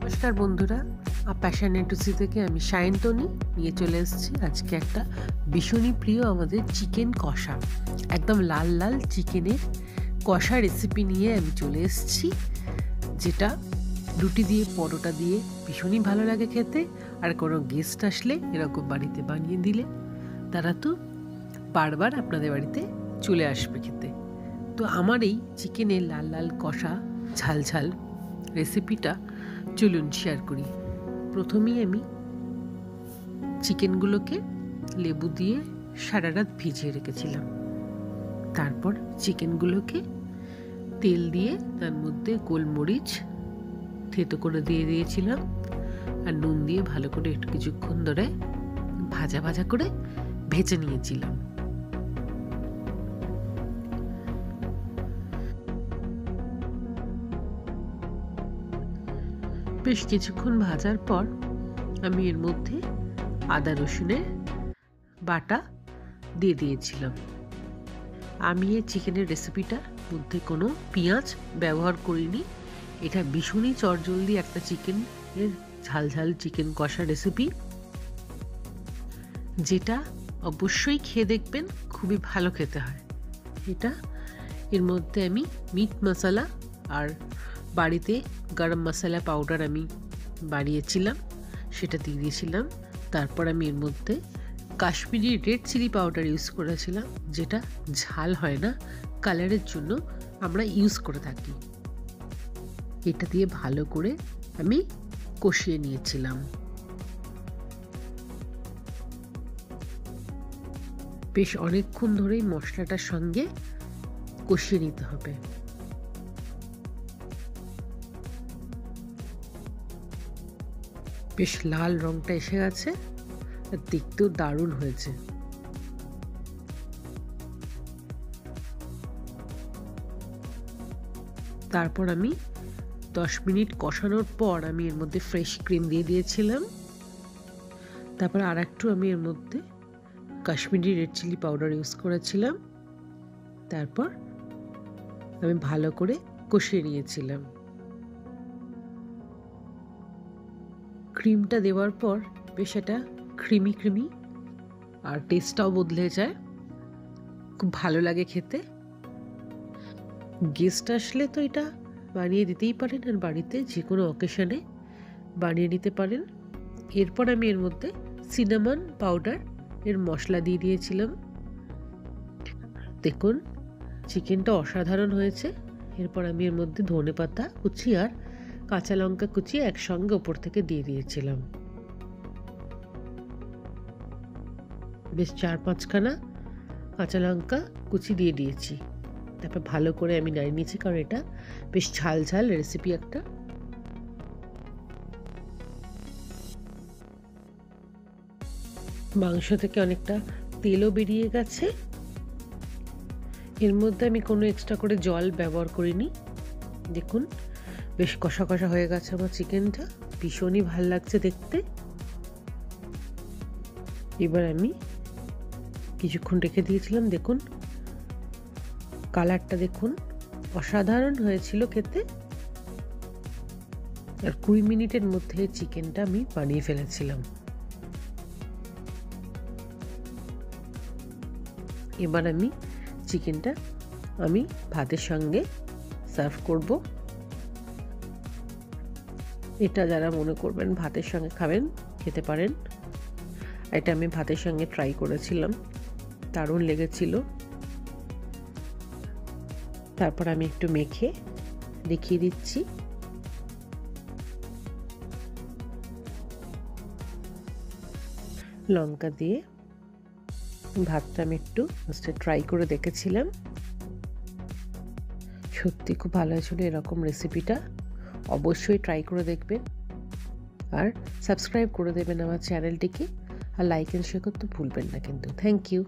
নমস্কার বন্ধুরা, প্যাশন এ two C থেকে আমি সায়ন্তনী নিয়ে চলে এসেছি আজকে একটা ভীষণই প্রিয় আমাদের চিকেন কষা, একদম লাল লাল চিকেনের কষা রেসিপি নিয়ে আমি চলে এসেছি, যেটা রুটি দিয়ে পরোটা দিয়ে ভীষণই ভালো লাগে খেতে। আর কোনো গেস্ট আসলে এরকম বাড়িতে বানিয়ে দিলে তারা তো বারবার আপনাদের বাড়িতে চলে আসবে খেতে। তো আমার এই চিকেনের লাল লাল কষা ঝাল ঝাল রেসিপিটা চলুন শেয়ার করি। প্রথমেই আমি চিকেনগুলোকে লেবু দিয়ে সারা রাত ভিজিয়ে রেখেছিলাম। তারপর চিকেনগুলোকে তেল দিয়ে তার মধ্যে গোলমরিচ থেতো করে দিয়ে দিয়েছিলাম আর নুন দিয়ে ভালো করে একটু কিছুক্ষণ ধরে ভাজা ভাজা করে ভেজে নিয়েছিলাম। বেশ কিছুক্ষণ ভাজার পর আমি এর মধ্যে আদা রসুনের বাটা দিয়ে দিয়েছিলাম। আমি এই চিকেনের রেসিপিটার মধ্যে কোনো পেঁয়াজ ব্যবহার করিনি। এটা ভীষণই চটজলদি একটা চিকেনের ঝাল ঝাল চিকেন কষা রেসিপি, যেটা অবশ্যই খেয়ে দেখবেন, খুবই ভালো খেতে হয় এটা। এর মধ্যে আমি মিট মশলা আর বাড়িতে গরম মশলা পাউডার আমি বানিয়েছিলাম, সেটা দিয়ে দিয়েছিলাম। তারপর আমি এর মধ্যে Kashmiri red chilli powder use করেছিলাম, যেটা ঝাল হয় না, কালারের জন্য আমরা ইউজ করে থাকি। এটা দিয়ে ভালো করে আমি কষিয়ে নিয়েছিলাম। বেশ অনেকক্ষণ ধরেই মশলাটার সঙ্গে কষিয়ে নিতে হবে। বেশ লাল রংটা এসে গেছে আর দেখতেও দারুণ হয়েছে। তারপর আমি 10 মিনিট কষানোর পর আমি এর মধ্যে ফ্রেশ ক্রিম দিয়ে দিয়েছিলাম। তারপর আর একটু আমি এর মধ্যে Kashmiri red chilli powder use করেছিলাম। তারপর আমি ভালো করে কষিয়ে নিয়েছিলাম। ক্রিমটা দেওয়ার পর বেশ এটা ক্রিমি ক্রিমি আর টেস্টটাও বদলে যায়, খুব ভালো লাগে খেতে। গেস্ট আসলে তো এটা বানিয়ে দিতেই পারেন, আর বাড়িতে যে কোনো অকেশনে বানিয়ে নিতে পারেন। এরপর আমি এর মধ্যে সিনামন পাউডার এর মশলা দিয়ে দিয়েছিলাম। দেখুন চিকেনটা অসাধারণ হয়েছে। এরপর আমি এর মধ্যে ধনেপাতা কুচি আর কাঁচা লঙ্কা কুচি একসঙ্গে ওপর থেকে দিয়ে দিয়েছিলাম। বেশ 4-5খানা কাঁচা লঙ্কা কুচি দিয়ে দিয়েছি। তারপর ভালো করে আমি নাড়িয়ে নিয়েছি, কারণ এটা বেশ ঝাল ঝাল রেসিপি একটা। মাংস থেকে অনেকটা তেলও বেরিয়ে গেছে। এর মধ্যে আমি কোনো এক্সট্রা করে জল ব্যবহার করিনি। দেখুন বেশ কষা কষা হয়ে গেছে আমার চিকেনটা, ভীষণই ভাল লাগছে দেখতে। এবার আমি কিছুক্ষণ রেখে দিয়েছিলাম। দেখুন কালারটা দেখুন, অসাধারণ হয়েছিল খেতে। আর 20 মিনিটের মধ্যে চিকেনটা আমি বানিয়ে ফেলেছিলাম। এবার আমি চিকেনটা ভাতের সঙ্গে সার্ভ করব। এটা যারা মনে করবেন ভাতের সঙ্গে খাবেন, খেতে পারেন। এটা আমি ভাতের সঙ্গে ট্রাই করেছিলাম, দারুণ লেগেছিল। তারপর আমি একটু মেখে দেখিয়ে দিচ্ছি। লঙ্কা দিয়ে ভাতটা আমি একটু ট্রাই করে দেখেছিলাম, সত্যি খুব ভালো হয়েছিল। এরকম রেসিপিটা অবশ্যই ট্রাই করে দেখবেন, আর সাবস্ক্রাইব করে দেবেন আমার চ্যানেলটিকে, আর লাইক এন্ড শেয়ার করতে ভুলবেন না কিন্তু। Thank you.